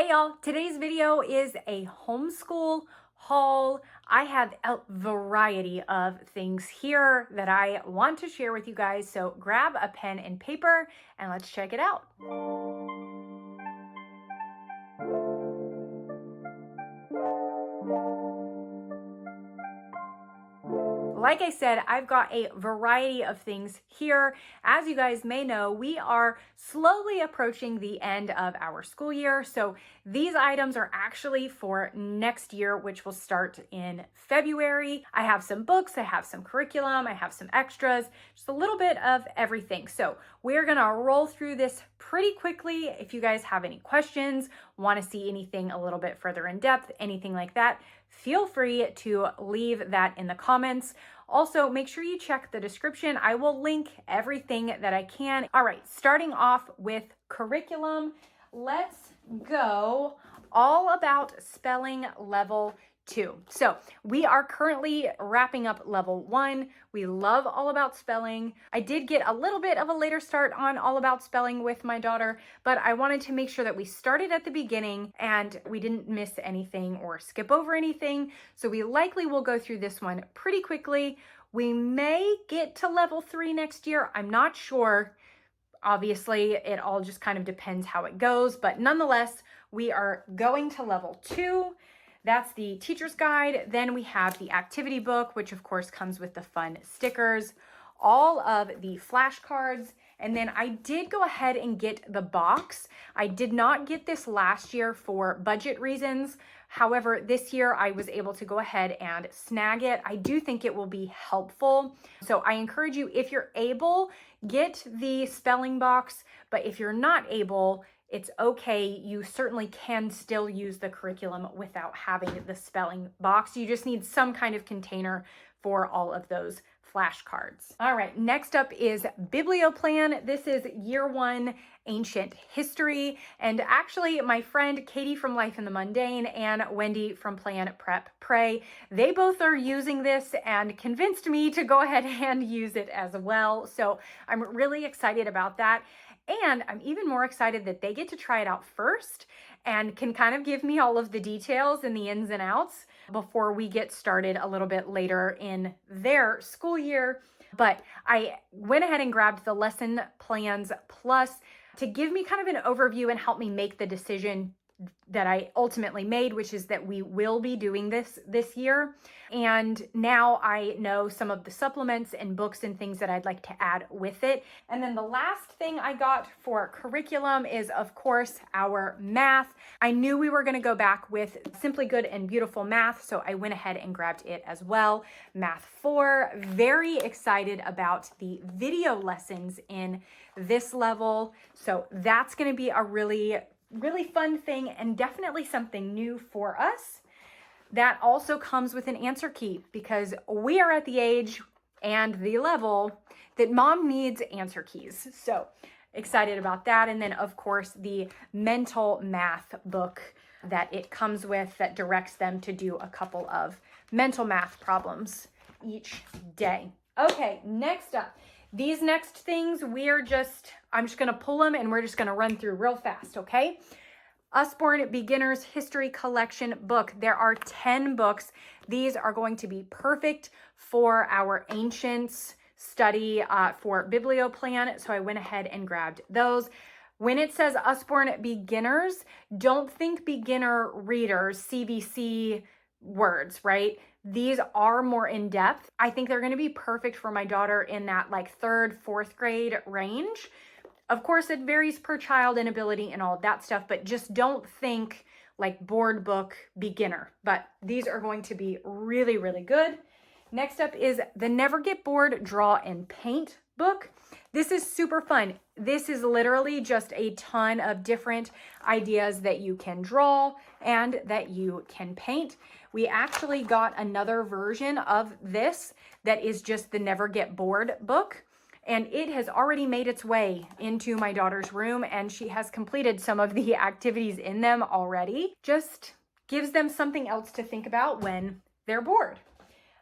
Hey y'all, today's video is a homeschool haul. I have a variety of things here that I want to share with you guys, so grab a pen and paper and let's check it out. Like I said, I've got a variety of things here. As you guys may know, we are slowly approaching the end of our school year. So these items are actually for next year, which will start in February. I have some books, I have some curriculum, I have some extras, just a little bit of everything. So we're gonna roll through this pretty quickly. If you guys have any questions, want to see anything a little bit further in depth, anything like that, feel free to leave that in the comments. Also, make sure you check the description. I will link everything that I can. All right, starting off with curriculum, let's go all about spelling level 2. So we are currently wrapping up level 1. We love all about spelling. I did get a little bit of a later start on all about spelling with my daughter, but I wanted to make sure that we started at the beginning and we didn't miss anything or skip over anything. So we likely will go through this one pretty quickly. We may get to level 3 next year. I'm not sure. Obviously, it all just kind of depends how it goes, but nonetheless, we are going to level 2. That's the teacher's guide. Then we have the activity book, which of course comes with the fun stickers, all of the flashcards. And then I did go ahead and get the box. I did not get this last year for budget reasons. However, this year I was able to go ahead and snag it. I do think it will be helpful. So I encourage you, if you're able, get the spelling box, but if you're not able, it's okay. You certainly can still use the curriculum without having the spelling box. You just need some kind of container for all of those flashcards. All right, next up is Biblioplan. This is year 1 ancient history. And actually my friend Katie from Life in the Mundane and Wendy from Plan Prep Pray, they both are using this and convinced me to go ahead and use it as well. So I'm really excited about that. And I'm even more excited that they get to try it out first and can kind of give me all of the details and the ins and outs before we get started a little bit later in their school year. But I went ahead and grabbed the lesson plans plus to give me kind of an overview and help me make the decision that I ultimately made, which is that we will be doing this year. And now I know some of the supplements and books and things that I'd like to add with it. And then the last thing I got for curriculum is, of course, our math. I knew we were going to go back with Simply Good and Beautiful Math, so I went ahead and grabbed it as well. Math 4, very excited about the video lessons in this level. So that's going to be a really fun thing and definitely something new for us. That also comes with an answer key because we are at the age and the level that mom needs answer keys. So excited about that. And then of course the mental math book that it comes with that directs them to do a couple of mental math problems each day. Okay, next up. These next things, I'm just going to pull them and we're just going to run through real fast, okay? Usborne Beginner's History Collection book. There are 10 books. These are going to be perfect for our ancients study for Biblioplan. So I went ahead and grabbed those. When it says Usborne Beginners, don't think beginner readers, CBC words, right? These are more in depth. I think they're going to be perfect for my daughter in that like 3rd, 4th grade range. Of course, it varies per child and ability and all of that stuff, but just don't think like board book beginner. But these are going to be really, really good. Next up is the Never Get Bored Draw and Paint book. This is super fun. This is literally just a ton of different ideas that you can draw and that you can paint. We actually got another version of this that is just the Never Get Bored book. And it has already made its way into my daughter's room and she has completed some of the activities in them already. Just gives them something else to think about when they're bored.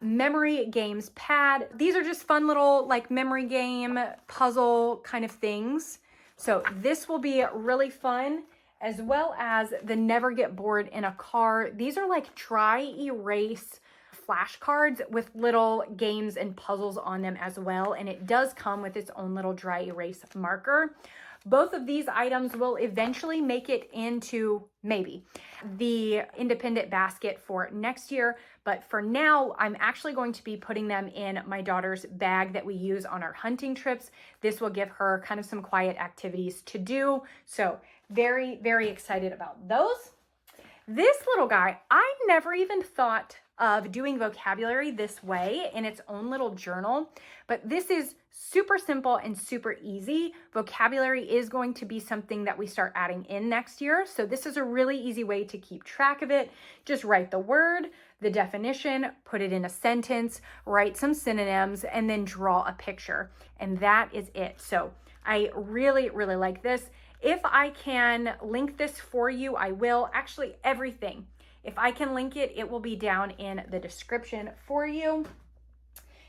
Memory Games Pad. These are just fun little like memory game puzzle kind of things. So this will be really fun. as well as the Never Get Bored in a Car. These are like dry erase flashcards with little games and puzzles on them as well. And it does come with its own little dry erase marker. Both of these items will eventually make it into maybe the independent basket for next year. But for now, I'm actually going to be putting them in my daughter's bag that we use on our hunting trips. This will give her kind of some quiet activities to do. So very, very excited about those. This little guy, I never even thought of doing vocabulary this way in its own little journal, but this is super simple and super easy. Vocabulary is going to be something that we start adding in next year. So this is a really easy way to keep track of it. Just write the word, the definition, put it in a sentence, write some synonyms, and then draw a picture. And that is it. So I really, really like this. If I can link this for you, I will. Actually, everything. If I can link it, it will be down in the description for you.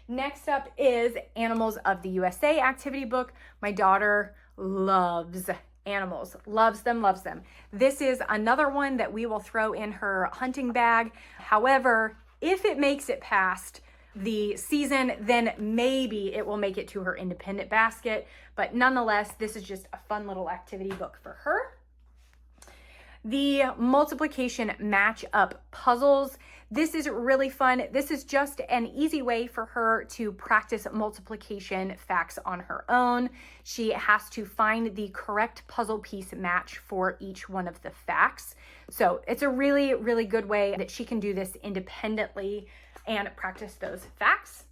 Next up is Animals of the USA activity book. My daughter loves animals, loves them, loves them. This is another one that we will throw in her hunting bag. However, if it makes it past the season, then maybe it will make it to her independent basket. But nonetheless, this is just a fun little activity book for her. The multiplication match-up puzzles. This is really fun. This is just an easy way for her to practice multiplication facts on her own. She has to find the correct puzzle piece match for each one of the facts. So it's a really, really good way that she can do this independently and practice those facts.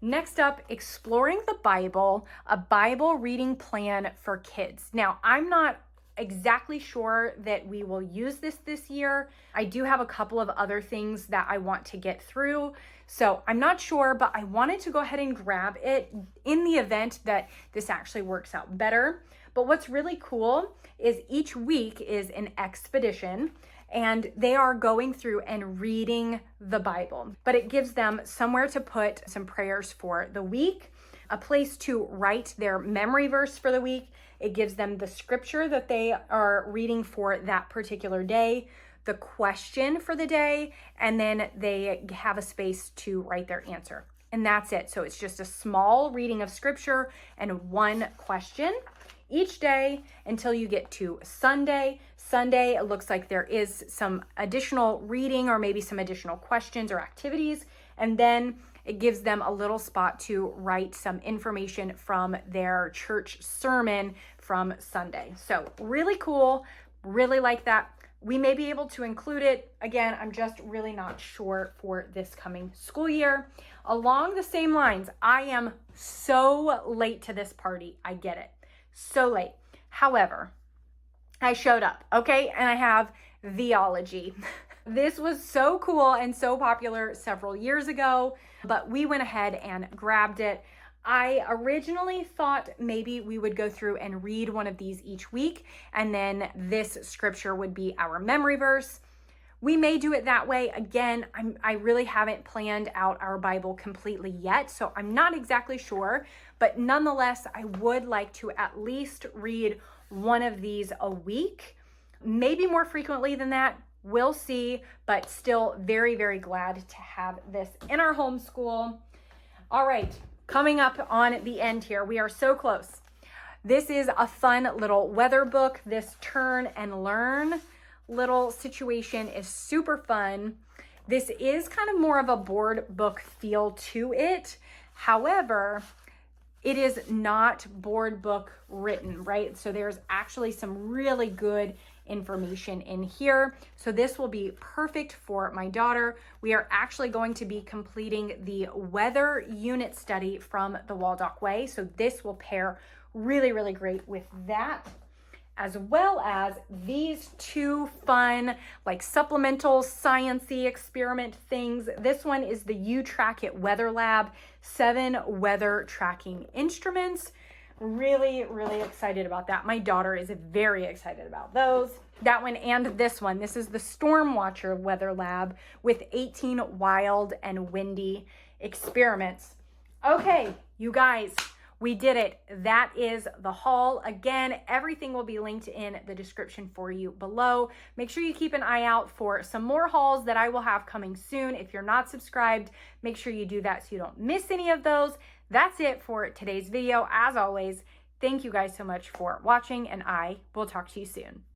Next up, Exploring the Bible, a Bible reading plan for kids. Now, I'm not exactly sure that we will use this year. I do have a couple of other things that I want to get through. So I'm not sure, but I wanted to go ahead and grab it in the event that this actually works out better. But what's really cool is each week is an expedition, and they are going through and reading the Bible. But it gives them somewhere to put some prayers for the week, a place to write their memory verse for the week. It gives them the scripture that they are reading for that particular day, the question for the day, and then they have a space to write their answer. And that's it. So it's just a small reading of scripture and one question each day until you get to Sunday. Sunday, it looks like there is some additional reading or maybe some additional questions or activities. And then it gives them a little spot to write some information from their church sermon from Sunday. So really cool, really like that. We may be able to include it. Again, I'm just really not sure for this coming school year. Along the same lines, I am so late to this party. I get it. So late. However, I showed up, okay? And I have Theology. This was so cool and so popular several years ago, but we went ahead and grabbed it. I originally thought maybe we would go through and read one of these each week, and then this scripture would be our memory verse. We may do it that way. Again, I really haven't planned out our Bible completely yet, so I'm not exactly sure, but nonetheless, I would like to at least read one of these a week, maybe more frequently than that. We'll see, but still very, very glad to have this in our homeschool. All right, coming up on the end here, we are so close. This is a fun little weather book. This turn and learn little situation is super fun. This is kind of more of a board book feel to it. However, it is not board book written, right? So there's actually some really good information in here. So this will be perfect for my daughter. We are actually going to be completing the weather unit study from the Waldock Way. So this will pair really, really great with that, as well as these two fun, like supplemental sciencey experiment things. This one is the You Track It Weather Lab, 7 weather tracking instruments. Really, really excited about that. My daughter is very excited about those. That one and this one. This is the Storm Watcher Weather Lab with 18 wild and windy experiments. Okay, you guys, We did it. That is the haul. Again, everything will be linked in the description for you below. Make sure you keep an eye out for some more hauls that I will have coming soon. If you're not subscribed, make sure you do that so you don't miss any of those. That's it for today's video. As always, thank you guys so much for watching, and I will talk to you soon.